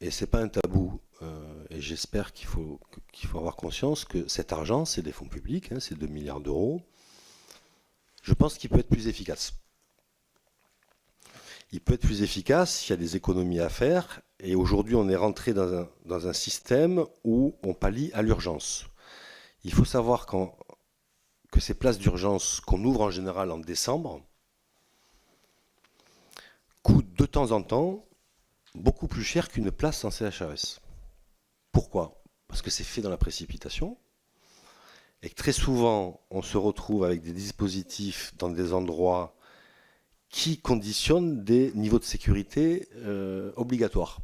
Et ce n'est pas un tabou. Et j'espère qu'il faut avoir conscience que cet argent, c'est des fonds publics, c'est 2 milliards d'euros. Je pense qu'il peut être plus efficace. Il peut être plus efficace, il y a des économies à faire. Et aujourd'hui, on est rentré dans un système où on pallie à l'urgence. Il faut savoir que ces places d'urgence qu'on ouvre en général en décembre coûtent de temps en temps beaucoup plus cher qu'une place en CHRS. Pourquoi ? Parce que c'est fait dans la précipitation et que très souvent on se retrouve avec des dispositifs dans des endroits qui conditionnent des niveaux de sécurité obligatoires.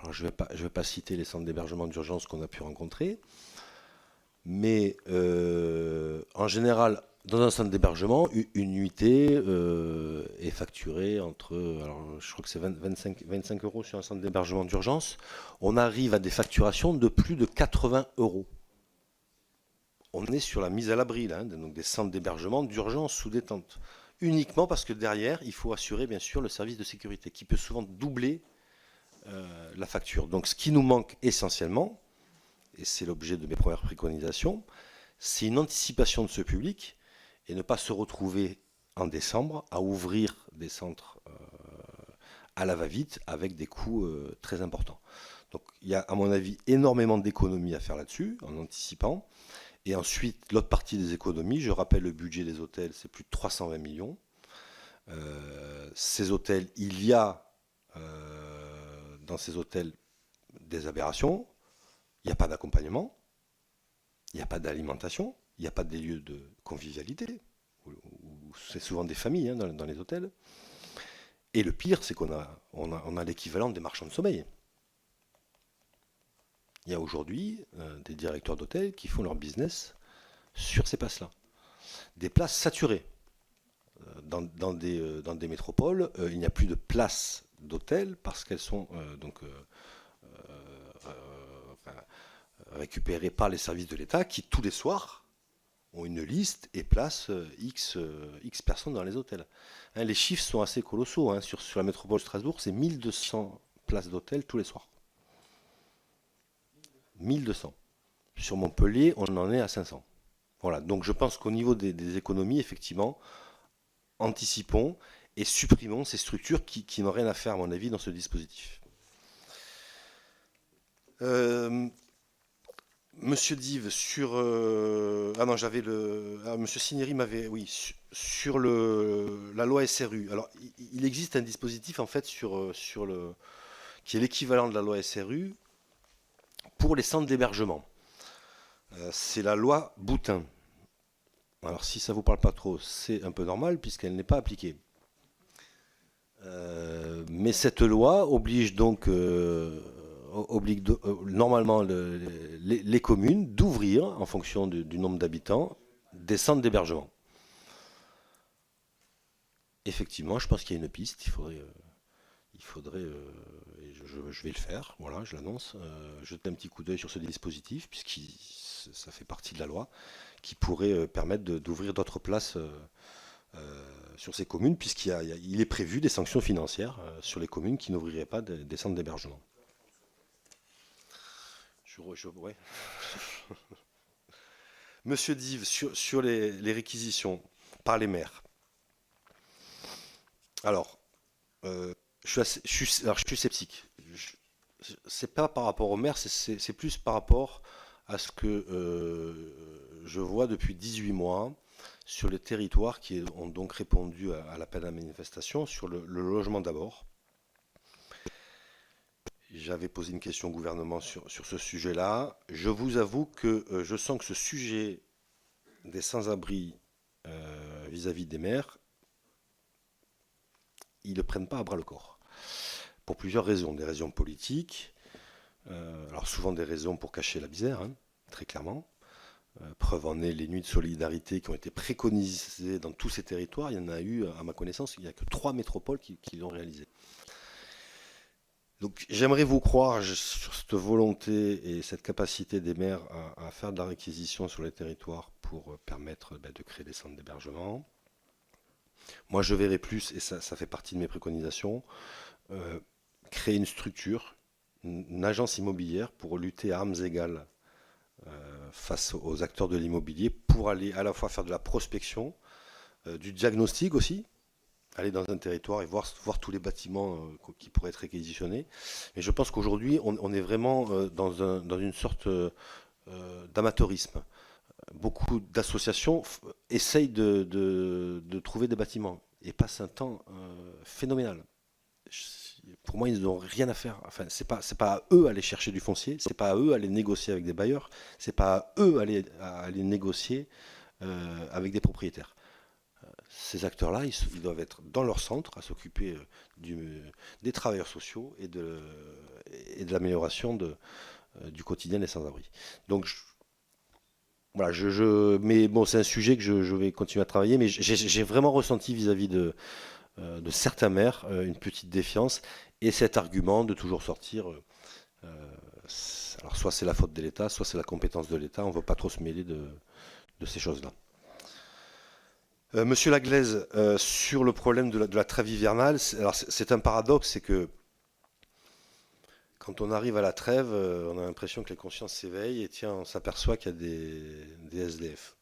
Alors, je vais pas citer les centres d'hébergement d'urgence qu'on a pu rencontrer, mais en général, Dans un centre d'hébergement, une nuitée est facturée entre, alors je crois que c'est 25 euros sur un centre d'hébergement d'urgence. On arrive à des facturations de plus de 80 euros. On est sur la mise à l'abri, là, donc des centres d'hébergement d'urgence sous détente. Uniquement parce que derrière, il faut assurer bien sûr le service de sécurité, qui peut souvent doubler la facture. Donc ce qui nous manque essentiellement, et c'est l'objet de mes premières préconisations, c'est une anticipation de ce public et ne pas se retrouver en décembre à ouvrir des centres à la va-vite avec des coûts très importants. Donc il y a à mon avis énormément d'économies à faire là-dessus, en anticipant. Et ensuite, l'autre partie des économies, je rappelle le budget des hôtels, c'est plus de 320 millions. Ces hôtels, il y a dans ces hôtels des aberrations, il n'y a pas d'accompagnement, il n'y a pas d'alimentation, il n'y a pas des lieux de convivialité, où c'est souvent des familles dans les hôtels. Et le pire, c'est qu'on a l'équivalent des marchands de sommeil. Il y a aujourd'hui des directeurs d'hôtels qui font leur business sur ces places-là. Des places saturées. Dans des métropoles, il n'y a plus de places d'hôtels parce qu'elles sont récupérées par les services de l'État qui, tous les soirs, ont une liste et placent X personnes dans les hôtels. Les chiffres sont assez colossaux. Sur la métropole de Strasbourg, c'est 1200 places d'hôtels tous les soirs. 1200. Sur Montpellier, on en est à 500. Voilà, donc je pense qu'au niveau des économies, effectivement, anticipons et supprimons ces structures qui n'ont rien à faire, à mon avis, dans ce dispositif. Monsieur Dive, sur... Monsieur Cinieri m'avait... Oui, sur la loi SRU. Alors, il existe un dispositif, en fait, qui est l'équivalent de la loi SRU, pour les centres d'hébergement. C'est la loi Boutin. Alors si ça ne vous parle pas trop, c'est un peu normal puisqu'elle n'est pas appliquée. Mais cette loi oblige donc normalement les communes d'ouvrir, en fonction du nombre d'habitants, des centres d'hébergement. Effectivement, je pense qu'il y a une piste. Il faudrait et je vais le faire, voilà, je l'annonce, jeter un petit coup d'œil sur ce dispositif, puisque ça fait partie de la loi, qui pourrait permettre d'ouvrir d'autres places sur ces communes, puisqu'il est prévu des sanctions financières sur les communes qui n'ouvriraient pas des centres d'hébergement. Ouais. Monsieur Dive, sur les réquisitions par les maires. Alors, je suis sceptique. C'est pas par rapport aux maires, c'est plus par rapport à ce que je vois depuis 18 mois sur les territoires qui ont donc répondu à l'appel à la manifestation sur le logement d'abord. J'avais posé une question au gouvernement sur ce sujet-là. Je vous avoue que je sens que ce sujet des sans-abri vis-à-vis des maires, ils ne le prennent pas à bras-le-corps. Pour plusieurs raisons. Des raisons politiques, alors souvent des raisons pour cacher la misère, très clairement. Preuve en est les nuits de solidarité qui ont été préconisées dans tous ces territoires. Il y en a eu, à ma connaissance, il n'y a que 3 métropoles qui l'ont réalisé. Donc j'aimerais vous croire sur cette volonté et cette capacité des maires à faire de la réquisition sur les territoires pour permettre de créer des centres d'hébergement. Moi je verrais plus, et ça fait partie de mes préconisations, créer une structure, une agence immobilière pour lutter à armes égales face aux acteurs de l'immobilier, pour aller à la fois faire de la prospection, du diagnostic aussi, aller dans un territoire et voir tous les bâtiments qui pourraient être réquisitionnés. Mais je pense qu'aujourd'hui, on est vraiment dans une sorte d'amateurisme. Beaucoup d'associations essayent de trouver des bâtiments et passent un temps phénoménal. Pour moi, ils n'ont rien à faire. Enfin, c'est pas à eux à aller chercher du foncier, c'est pas à eux à aller négocier avec des bailleurs, c'est pas à eux à aller négocier avec des propriétaires. Ces acteurs-là, ils doivent être dans leur centre à s'occuper des travailleurs sociaux et de l'amélioration du quotidien des sans-abri. Donc, voilà, mais bon, c'est un sujet que je vais continuer à travailler, mais j'ai vraiment ressenti vis-à-vis de certains maires une petite défiance et cet argument de toujours sortir. Alors, soit c'est la faute de l'État, soit c'est la compétence de l'État. On ne veut pas trop se mêler de ces choses-là. Monsieur Laglaise, sur le problème de la trêve hivernale, alors c'est un paradoxe, c'est que quand on arrive à la trêve, on a l'impression que les consciences s'éveillent et tiens, on s'aperçoit qu'il y a des SDF.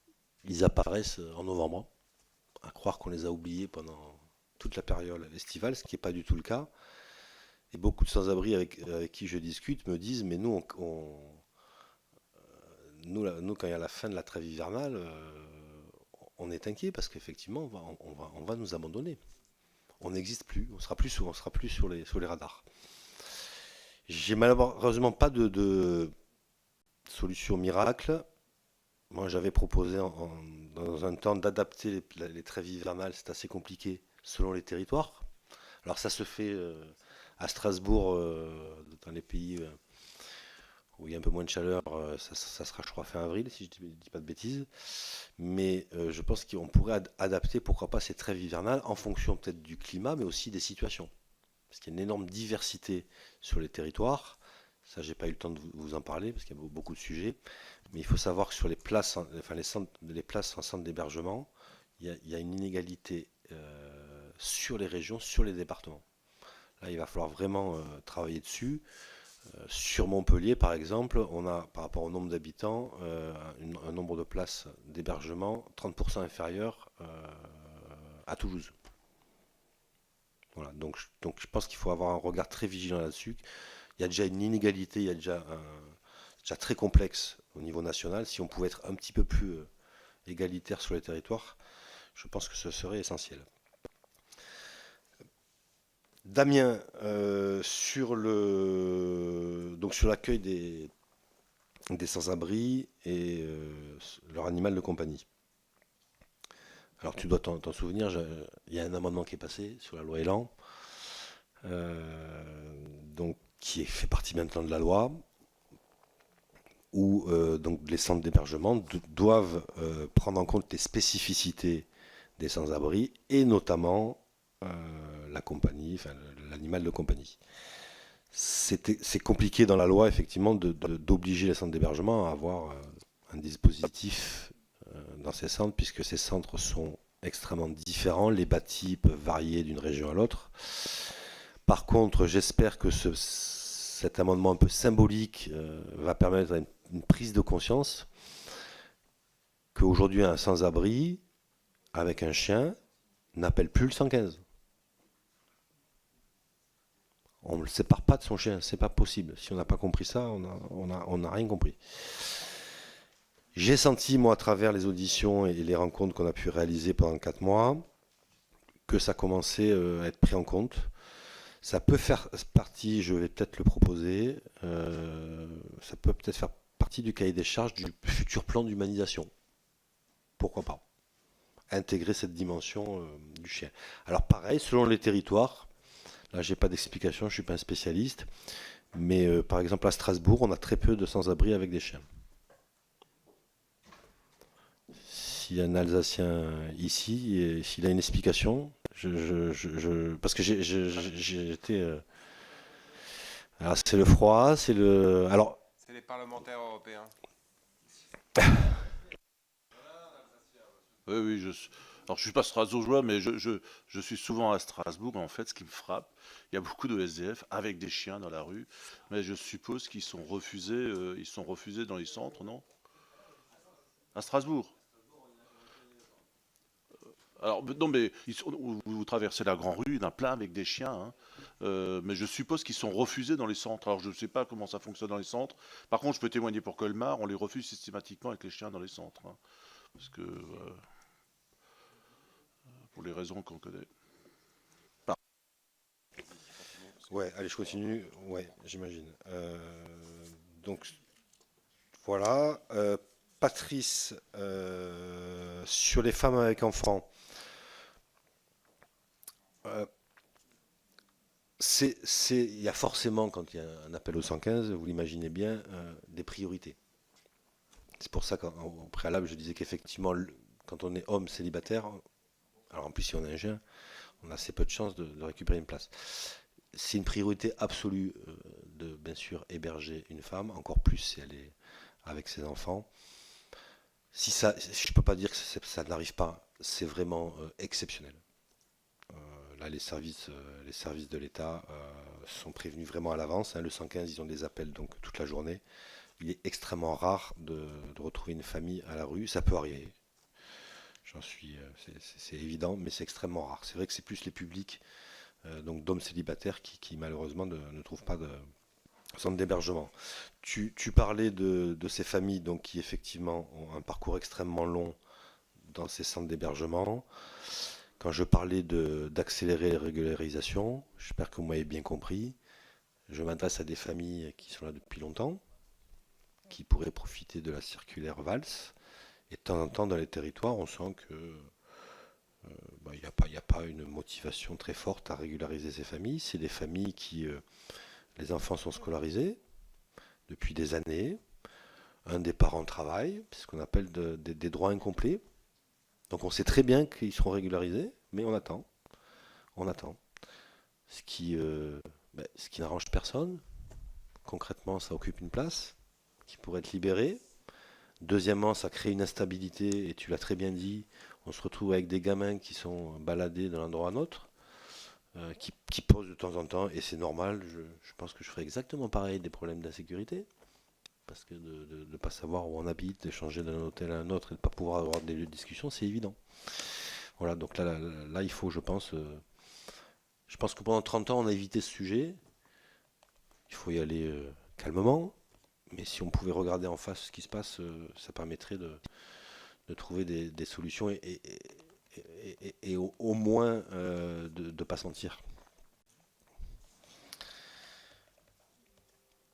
Ils apparaissent en novembre, à croire qu'on les a oubliés pendant toute la période estivale, ce qui n'est pas du tout le cas. Et beaucoup de sans-abri avec qui je discute me disent, mais nous, nous, quand il y a la fin de la trêve hivernale, on est inquiet parce qu'effectivement, on va nous abandonner. On n'existe plus, on sera plus sur les radars. J'ai malheureusement pas de solution miracle. Moi, j'avais proposé dans un temps d'adapter les trêves hivernales, c'est assez compliqué selon les territoires. Alors ça se fait à Strasbourg, dans les pays où il y a un peu moins de chaleur, ça sera, je crois, fin avril, si je ne dis pas de bêtises. Mais je pense qu'on pourrait adapter, pourquoi pas, ces trêves hivernales en fonction peut-être du climat, mais aussi des situations. Parce qu'il y a une énorme diversité sur les territoires. Ça, j'ai pas eu le temps de vous en parler, parce qu'il y a beaucoup de sujets. Mais il faut savoir que sur les places, enfin les places en centre d'hébergement, il y a une inégalité sur les régions, sur les départements. Là, il va falloir vraiment travailler dessus. Sur Montpellier, par exemple, on a, par rapport au nombre d'habitants, un nombre de places d'hébergement 30% inférieur à Toulouse. Voilà, donc je pense qu'il faut avoir un regard très vigilant là-dessus. Il y a déjà une inégalité, il y a déjà très complexe au niveau national. Si on pouvait être un petit peu plus égalitaire sur les territoires, je pense que ce serait essentiel. Damien, sur l'accueil des sans-abri et leur animal de compagnie. Alors tu dois t'en souvenir, il y a un amendement qui est passé sur la loi Elan, qui fait partie maintenant de la loi, où donc les centres d'hébergement doivent prendre en compte les spécificités des sans-abri et notamment la compagnie, enfin l'animal de compagnie. C'est compliqué dans la loi effectivement d'obliger les centres d'hébergement à avoir un dispositif dans ces centres, puisque ces centres sont extrêmement différents, les bâtis peuvent varier d'une région à l'autre. Par contre, j'espère que cet amendement un peu symbolique va permettre une prise de conscience qu'aujourd'hui un sans-abri avec un chien n'appelle plus le 115. On ne le sépare pas de son chien, c'est pas possible. Si on n'a pas compris ça, on n'a rien compris. J'ai senti, moi, à travers les auditions et les rencontres qu'on a pu réaliser pendant 4 mois, que ça commençait à être pris en compte. Ça peut faire partie, je vais peut-être le proposer, ça peut peut-être faire partie du cahier des charges du futur plan d'humanisation. Pourquoi pas intégrer cette dimension du chien. Alors pareil, selon les territoires, là j'ai pas d'explication, je suis pas un spécialiste, mais par exemple à Strasbourg, on a très peu de sans-abri avec des chiens. S'il y a un Alsacien ici, et s'il a une explication, parce que j'ai été... alors c'est le froid, c'est le... Alors... C'est les parlementaires européens. Oui, alors je suis pas strasbourgeois, mais je suis souvent à Strasbourg. En fait, ce qui me frappe, il y a beaucoup de SDF avec des chiens dans la rue, mais je suppose qu'ils sont refusés, dans les centres, non? À Strasbourg. Alors, non, mais vous traversez la Grande Rue, il y en a plein avec des chiens, hein. Mais je suppose qu'ils sont refusés dans les centres. Alors, je ne sais pas comment ça fonctionne dans les centres. Par contre, je peux témoigner pour Colmar, on les refuse systématiquement avec les chiens dans les centres, hein. Parce que, pour les raisons qu'on connaît. Ouais, allez, je continue. Ouais, j'imagine. Donc, voilà. Patrice, sur les femmes avec enfants, il y a forcément, quand il y a un appel au 115, vous l'imaginez bien, des priorités. C'est pour ça qu'au préalable, je disais qu'effectivement, quand on est homme célibataire, alors en plus si on est un jeune, on a assez peu de chances de récupérer une place. C'est une priorité absolue de, bien sûr, héberger une femme, encore plus si elle est avec ses enfants. Je ne peux pas dire que ça n'arrive pas, c'est vraiment exceptionnel. Là, les services de l'État sont prévenus vraiment à l'avance. Le 115, ils ont des appels donc toute la journée. Il est extrêmement rare de retrouver une famille à la rue. Ça peut arriver. C'est évident, mais c'est extrêmement rare. C'est vrai que c'est plus les publics, donc d'hommes célibataires, qui malheureusement ne trouvent pas de centre d'hébergement. Tu parlais de ces familles donc, qui effectivement ont un parcours extrêmement long dans ces centres d'hébergement. Quand je parlais d'accélérer les régularisations, j'espère que vous m'avez bien compris, je m'adresse à des familles qui sont là depuis longtemps, qui pourraient profiter de la circulaire Valls. Et de temps en temps, dans les territoires, on sent que il n'y a pas une motivation très forte à régulariser ces familles. C'est des familles qui, les enfants sont scolarisés depuis des années. Un des parents travaille, c'est ce qu'on appelle des droits incomplets. Donc on sait très bien qu'ils seront régularisés, mais on attend. On attend. Ce qui n'arrange personne. Concrètement, ça occupe une place qui pourrait être libérée. Deuxièmement, ça crée une instabilité, et tu l'as très bien dit, on se retrouve avec des gamins qui sont baladés d'un endroit à un autre, qui posent de temps en temps, et c'est normal, je pense que je ferai exactement pareil des problèmes d'insécurité, parce que de ne pas savoir où on habite, d'échanger d'un hôtel à un autre, et de ne pas pouvoir avoir des lieux de discussion, c'est évident. Voilà, donc là il faut, je pense que pendant 30 ans, on a évité ce sujet, il faut y aller calmement. Mais si on pouvait regarder en face ce qui se passe, ça permettrait de trouver des solutions et au moins de ne pas sentir.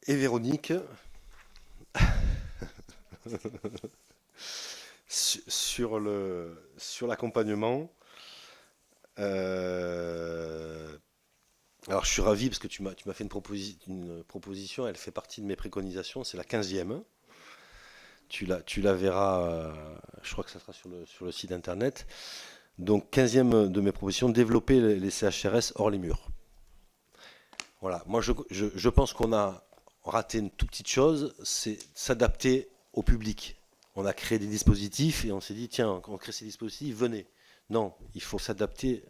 Et Véronique, sur l'accompagnement, alors je suis ravi parce que tu m'as fait une proposition, elle fait partie de mes préconisations, c'est la 15e. Tu la verras, je crois que ça sera sur le site internet. Donc 15e de mes propositions, développer les CHRS hors les murs. Voilà, moi je pense qu'on a raté une toute petite chose, c'est s'adapter au public. On a créé des dispositifs et on s'est dit, tiens, on crée ces dispositifs, venez. Non, il faut s'adapter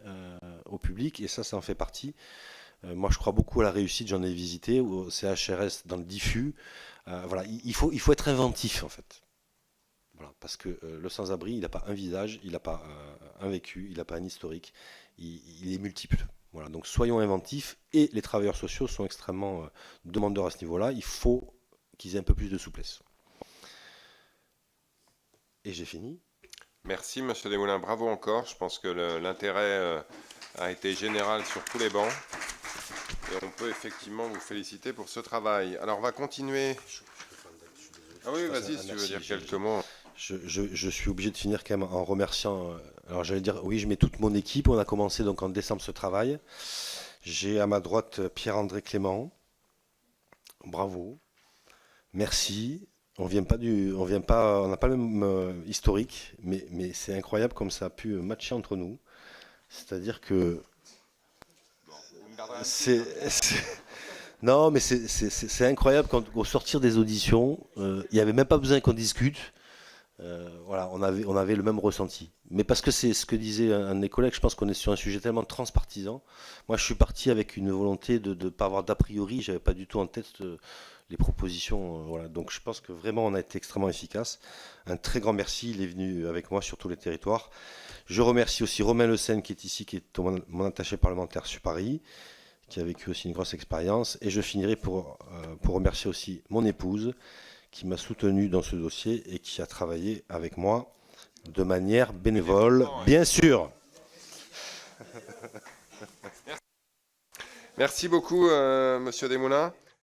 au public et ça en fait partie. Moi, je crois beaucoup à la réussite, j'en ai visité, au CHRS dans le diffus. Voilà, il faut être inventif, en fait. Voilà, parce que le sans-abri, il n'a pas un visage, il n'a pas un vécu, il n'a pas un historique, il est multiple. Voilà, donc soyons inventifs, et les travailleurs sociaux sont extrêmement demandeurs à ce niveau-là. Il faut qu'ils aient un peu plus de souplesse. Et j'ai fini. Merci, Monsieur Desmoulins. Bravo encore. Je pense que l'intérêt a été général sur tous les bancs. Et on peut effectivement vous féliciter pour ce travail. Alors, on va continuer. Ah oui, vas-y, si tu veux dire quelques mots. Je suis obligé de finir quand même en remerciant. Alors, j'allais dire, oui, je mets toute mon équipe. On a commencé donc en décembre ce travail. J'ai à ma droite Pierre-André Clément. Bravo. Merci. On n'a pas le même historique, mais c'est incroyable comme ça a pu matcher entre nous. C'est-à-dire que non, mais c'est incroyable quand au sortir des auditions, il n'y avait même pas besoin qu'on discute. Voilà, on avait le même ressenti. Mais parce que c'est ce que disait un de mes collègues, je pense qu'on est sur un sujet tellement transpartisan. Moi, je suis parti avec une volonté de ne pas avoir d'a priori. J'avais pas du tout en tête les propositions. Voilà. Donc, je pense que vraiment, on a été extrêmement efficace. Un très grand merci. Il est venu avec moi sur tous les territoires. Je remercie aussi Romain Le Sen qui est ici, qui est mon attaché parlementaire sur Paris, qui a vécu aussi une grosse expérience. Et je finirai pour remercier aussi mon épouse, qui m'a soutenu dans ce dossier et qui a travaillé avec moi de manière bénévole, bien sûr. Merci beaucoup, Monsieur Desmoulins.